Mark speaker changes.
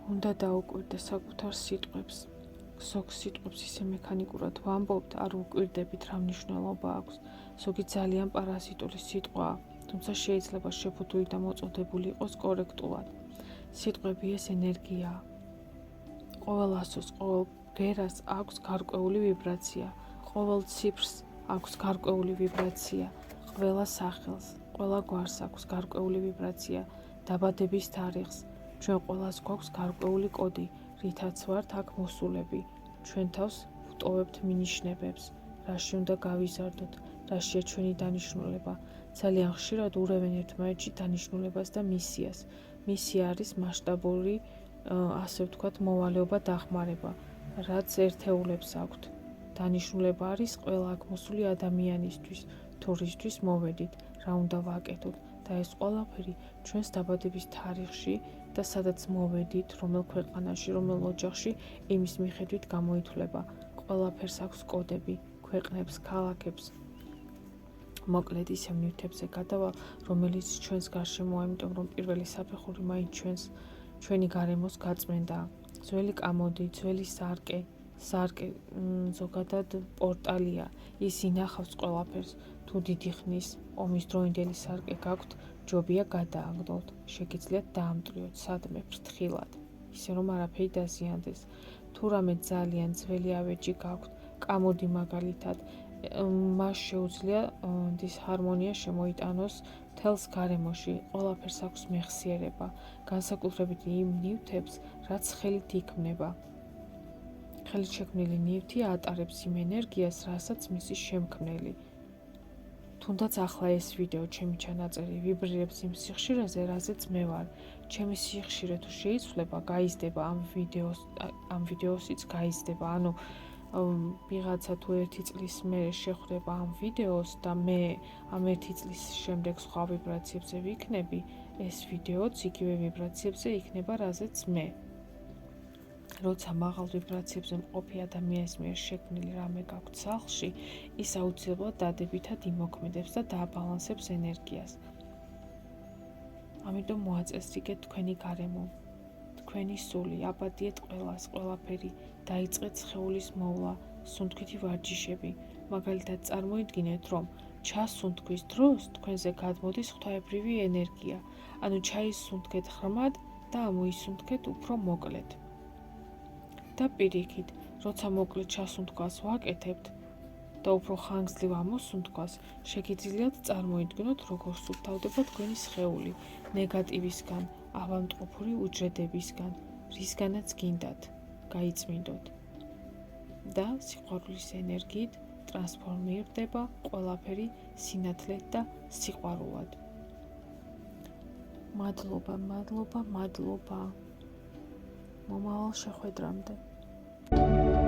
Speaker 1: უნდა დაუკვირდე საკუთარ სიტყვებს. ზოგ სიტყვებს ისე მექანიკურად ვამბობთ, არ უკვირდებით რა მნიშვნელობა აქვს. ზოგი ძალიან პარაზიტული სიტყვაა, თუმცა შეიძლება შეფუთული და მოწოდებული იყოს კორექტულად. სიტყვები ეს ენერგიაა. ყოველ ასოს, ყოველ ბგერას აქვს გარკვეული ვიბრაცია, ყოველ ციფრს აქვს გარკვეული ვიბრაცია, ყველა სახელს, ყველა გვარს აქვს გარკვეული ვიბრაცია, დაბადების თარიღს. ჩვენ ყველას გვაქვს გარკვეული კოდი, რითაც ვართ აქ მოსულები. ჩვენ თავს ვტოვებთ მინიშნებებს, რაში უნდა გავიზარდოთ, რაშია ჩვენი დანიშნულება. ძალიან ხშირად ურევენ ერთმანეთში დანიშნულებას და მისიას. მისია არის მასშტაბური, ასე ვთქვათ, მოვალეობა, დახმარება, რაც ერთეულებს აქვთ. დანიშნულება არის ყველა აქ მოსული ადამიანისთვის, თუ რისთვის მოვედით, რა უნდა ვაკეთოთ და ეს ყველაფერი ჩვენს დაბადების თარიღში და სადაც მოვედით, რომელ ქვეყანაში, რომელ ოჯახში, იმის მიხედვით გამოითვლება. ყველაფერს აქვს კოდები, ქვეყნებს, ქალაქებს. მოკლედ ისევ ნივთებზე გადავალ, რომელიც ჩვენს გარშემოა, იმიტომ რომ პირველი საფეხური მაინც ჩვენი გარემოს გაწმენდა. ძველი კამოდი, ძველი სარკე ზოგადად პორტალია, ის ინახავს ყველაფერს. თუ დიდი ხნის ომის დროინდელი სარკე გაქვთ, ჯობია გადააგდოთ, შეგიძლიათ დაამტვრიოთ სადმე ფრთხილად, ისე რომ არაფერი დაზიანდეს. თუ რამე ძალიან ძველი ავეჯი გაქვთ, კამოდი მაგალითად, მას შეუძლია დისჰარმონია შემოიტანოს მთელს გარემოში, ყველაფერს აქვს მეხსიერება, განსაკუთრებით იმ ნივთებს, რაც ხელით იქმნება. ხელით შექმნილი ნივთი ატარებს იმ ენერგიას, რასაც მისი შემქმნელი. თუნდაც ახლა ეს ვიდეო, ჩემი ჩანაწერი ვიბრირებს იმ სიხშირეზე, რაზეც მე ვარ. ჩემი სიხშირე თუ შეიცვლება, გაიზრდება ამ ვიდეოსიც გაიზრდება. ანუ ვიღაცა თუ 1 წლის მერე შეხვდება ამ ვიდეოს და მე ამ 1 წლის შემდეგ სხვა ვიბრაციებზე ვიქნები, ეს ვიდეოც იგივე ვიბრაციებზე იქნება, რაზეც მე. როცა მაღალ ვიბრაციებზე მყოფი ადამიანის მიერ შექმნილი რამე გაქვთ სახლში, ის აუცილებლად დადებითად იმოქმედებს და დააბალანსებს ენერგიას. ამიტომ მოაწესრიგეთ თქვენი გარემო, თქვენი სული, აპატიეთ ყველას, ყველაფერი, დაიწყეთ სხეულის მოვლა, სუნთქვითი ვარჯიშები. მაგალითად, წარმოიდგინეთ, რომ ჩასუნთქვის დროს თქვენზე გადმოდის ღვთაებრივი ენერგია, ანუ ჩაისუნთქეთ ღრმად და ამოისუნთქეთ უფრო მოკლედ. და პირიქით, როცა მოკლედ ჩასუნთქვას ვაკეთებთ და უფრო ხანგრძლივ ამოსუნთქვას, შეგიძლიათ წარმოიდგინოთ, როგორ სუფთავდება თქვენი სხეული ნეგატივისგან, ავადმყოფური უჯრედებისგან, რისგანაც გინდათ, გაიწმინდოთ. და სიყვარულის ენერგიით ტრანსფორმირდება ყველაფერი სინათლედ და სიყვარულად. მადლობა, მადლობა, მადლობა. მომავალ შეხვედრამდე.